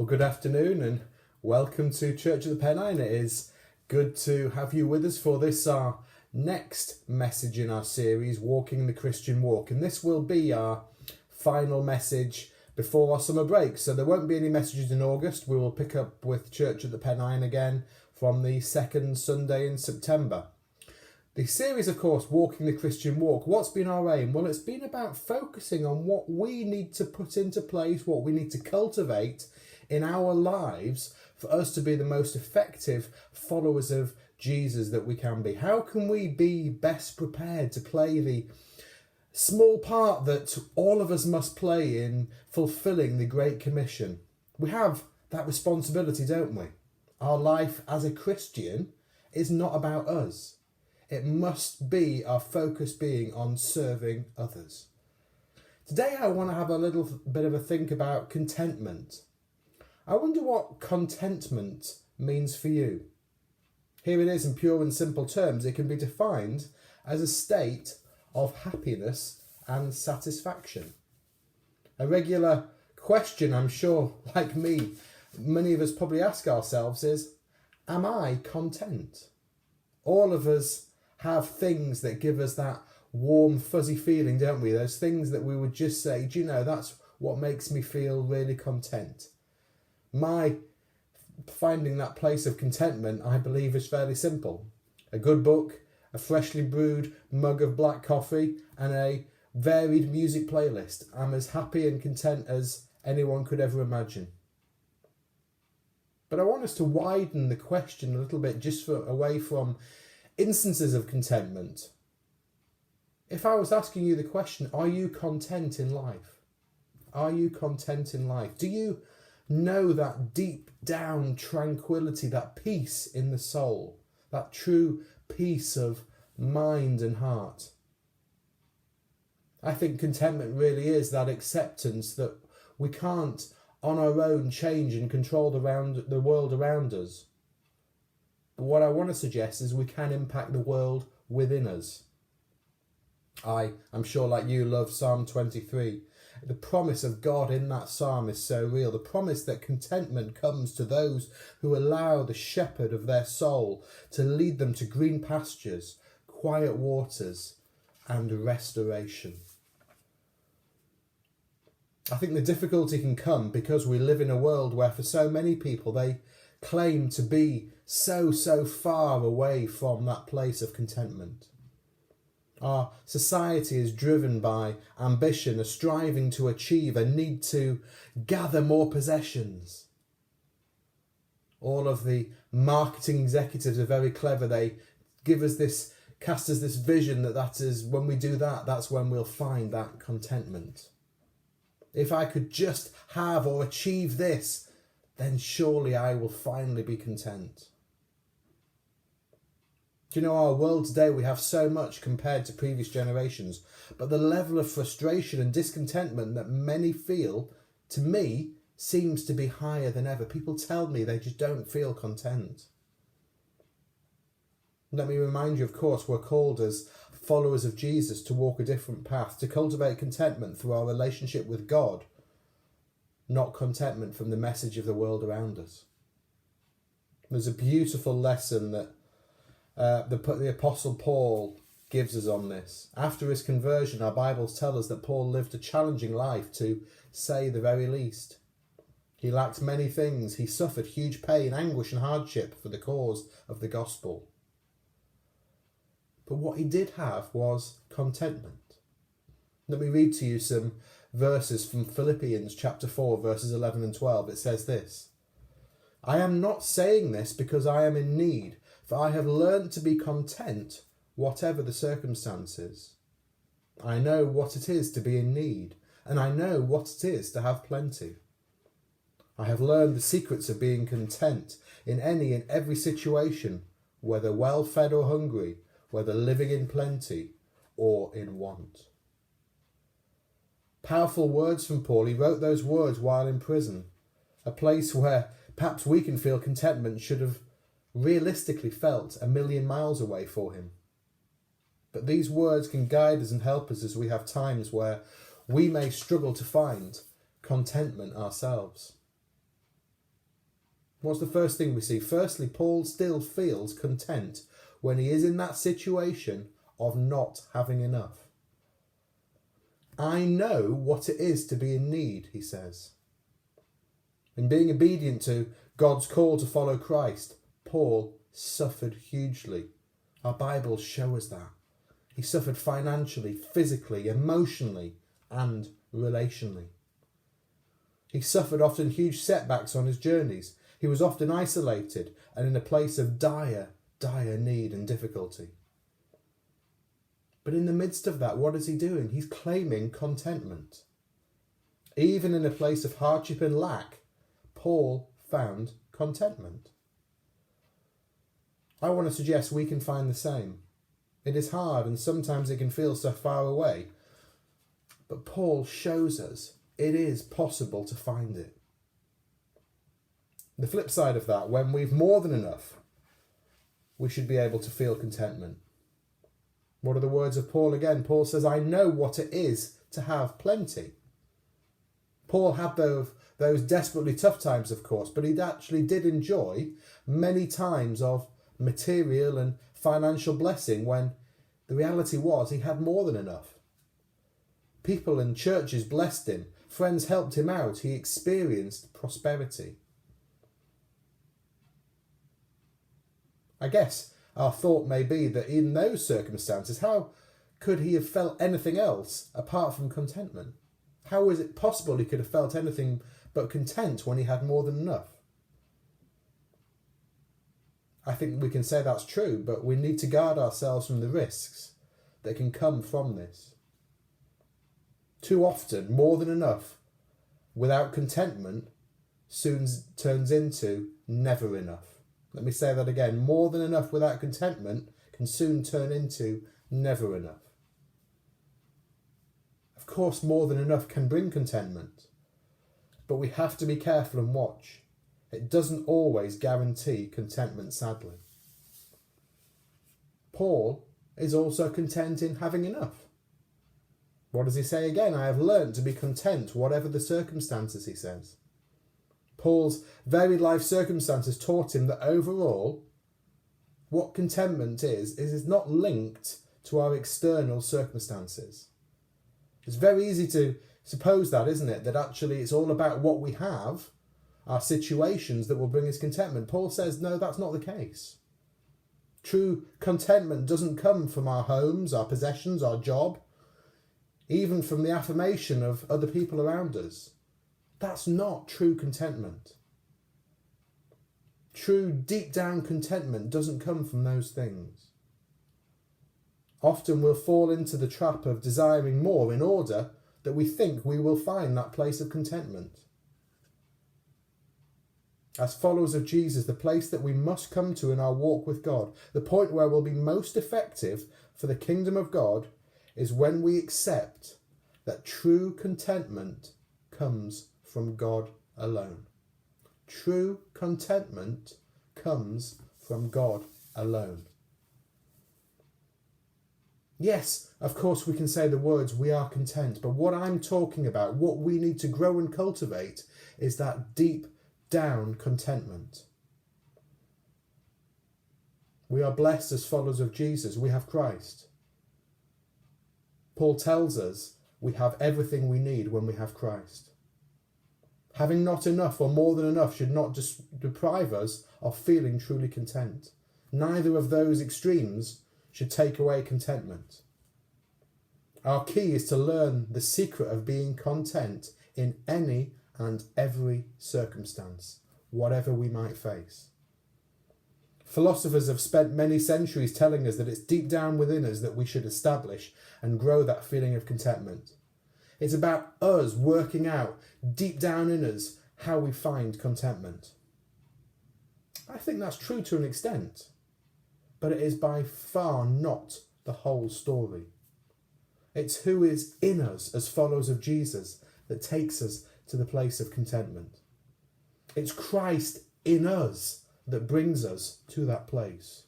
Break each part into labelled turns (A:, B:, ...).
A: Well, good afternoon and welcome to Church of the Pennine. It is good to have you with us for this, our next message in our series, Walking the Christian Walk. And this will be our final message before our summer break. So there won't be any messages in August. We will pick up with Church of the Pennine again from the second Sunday in September. The series, of course, Walking the Christian Walk. What's been our aim? Well, it's been about focusing on what we need to put into place, what we need to cultivate in our lives for us to be the most effective followers of Jesus that we can be. How can we be best prepared to play the small part that all of us must play in fulfilling the Great Commission? We have that responsibility, don't we? Our life as a Christian is not about us. It must be our focus being on serving others. Today I want to have a little bit of a think about contentment. I wonder what contentment means for you. Here it is in pure and simple terms. It can be defined as a state of happiness and satisfaction. A regular question, I'm sure, like me, many of us probably ask ourselves is, am I content? All of us have things that give us that warm, fuzzy feeling, don't we? Those things that we would just say, do you know, that's what makes me feel really content. My finding that place of contentment, I believe, is fairly simple. A good book, a freshly brewed mug of black coffee, and a varied music playlist. I'm as happy and content as anyone could ever imagine. But I want us to widen the question a little bit, just away from instances of contentment. If I was asking you the question, are you content in life? Are you content in life? Do you know that deep down tranquility, that peace in the soul, that true peace of mind and heart? I think contentment really is that acceptance that we can't on our own change and control the world around us. But what I want to suggest is we can impact the world within us. I'm sure, like you, love Psalm 23. The promise of God in that psalm is so real. The promise that contentment comes to those who allow the shepherd of their soul to lead them to green pastures, quiet waters, and restoration. I think the difficulty can come because we live in a world where for so many people they claim to be so far away from that place of contentment. Our society is driven by ambition, a striving to achieve, a need to gather more possessions. All of the marketing executives are very clever. They give us this, cast us this vision that is when we do that, that's when we'll find that contentment. If I could just have or achieve this, then surely I will finally be content. Do you know, our world today, we have so much compared to previous generations, but the level of frustration and discontentment that many feel, to me, seems to be higher than ever. People tell me they just don't feel content. Let me remind you, of course, we're called as followers of Jesus to walk a different path, to cultivate contentment through our relationship with God, not contentment from the message of the world around us. There's a beautiful lesson that the Apostle Paul gives us on this. After his conversion, our Bibles tell us that Paul lived a challenging life, to say the very least. He lacked many things. He suffered huge pain, anguish and hardship for the cause of the gospel. But what he did have was contentment. Let me read to you some verses from Philippians chapter 4, verses 11 and 12. It says this: I am not saying this because I am in need, for I have learned to be content whatever the circumstances. I know what it is to be in need, and I know what it is to have plenty. I have learned the secrets of being content in any and every situation, whether well-fed or hungry, whether living in plenty or in want. Powerful words from Paul. He wrote those words while in prison, a place where perhaps we can feel contentment should have realistically felt a million miles away for him. But these words can guide us and help us as we have times where we may struggle to find contentment ourselves. What's the first thing we see? Firstly, Paul still feels content when he is in that situation of not having enough. I know what it is to be in need, he says. In being obedient to God's call to follow Christ, Paul suffered hugely. Our Bibles show us that. He suffered financially, physically, emotionally, and relationally. He suffered often huge setbacks on his journeys. He was often isolated and in a place of dire need and difficulty. But in the midst of that, what is he doing? He's claiming contentment. Even in a place of hardship and lack, Paul found contentment. I want to suggest we can find the same. It is hard and sometimes it can feel so far away. But Paul shows us it is possible to find it. The flip side of that, when we've more than enough, we should be able to feel contentment. What are the words of Paul again? Paul says, I know what it is to have plenty. Paul had those desperately tough times, of course, but he actually did enjoy many times of material and financial blessing when the reality was he had more than enough. People and churches blessed him. Friends helped him out. He experienced prosperity. I guess our thought may be that in those circumstances, how could he have felt anything else apart from contentment? How is it possible he could have felt anything but content when he had more than enough? I think we can say that's true, but we need to guard ourselves from the risks that can come from this. Too often, more than enough without contentment soon turns into never enough. Let me say that again. More than enough without contentment can soon turn into never enough. Of course, more than enough can bring contentment, but we have to be careful and watch. It doesn't always guarantee contentment, sadly. Paul is also content in having enough. What does he say again? I have learnt to be content, whatever the circumstances, he says. Paul's very life circumstances taught him that overall, what contentment is not linked to our external circumstances. It's very easy to suppose that, isn't it? That actually it's all about what we have, our situations that will bring us contentment. Paul says, no, that's not the case. True contentment doesn't come from our homes, our possessions, our job, even from the affirmation of other people around us. That's not true contentment. True deep down contentment doesn't come from those things. Often we'll fall into the trap of desiring more in order that we think we will find that place of contentment. As followers of Jesus, the place that we must come to in our walk with God, the point where we'll be most effective for the kingdom of God, is when we accept that true contentment comes from God alone. True contentment comes from God alone. Yes, of course we can say the words, we are content, but what I'm talking about, what we need to grow and cultivate, is that deep down contentment. We are blessed as followers of Jesus. We have Christ. Paul tells us we have everything we need when we have Christ. Having not enough or more than enough should not just deprive us of feeling truly content. Neither of those extremes should take away contentment. Our key is to learn the secret of being content in any and every circumstance, whatever we might face. Philosophers have spent many centuries telling us that it's deep down within us that we should establish and grow that feeling of contentment. It's about us working out deep down in us how we find contentment. I think that's true to an extent, but it is by far not the whole story. It's who is in us as followers of Jesus that takes us to the place of contentment. It's Christ in us that brings us to that place.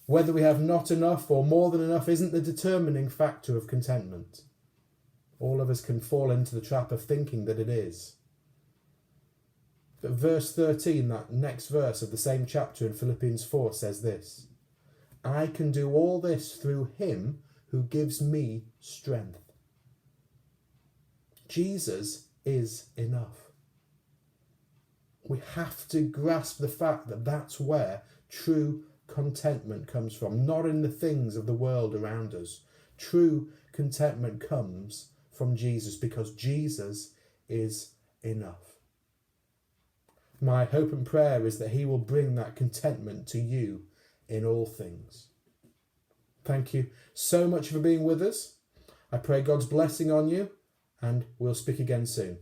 A: Whether we have not enough or more than enough isn't the determining factor of contentment. All of us can fall into the trap of thinking that it is. But verse 13, that next verse of the same chapter in Philippians 4 says this: I can do all this through him who gives me strength. Jesus is enough. We have to grasp the fact that that's where true contentment comes from, not in the things of the world around us. True contentment comes from Jesus, because Jesus is enough. My hope and prayer is that he will bring that contentment to you in all things. Thank you so much for being with us. I pray God's blessing on you, and we'll speak again soon.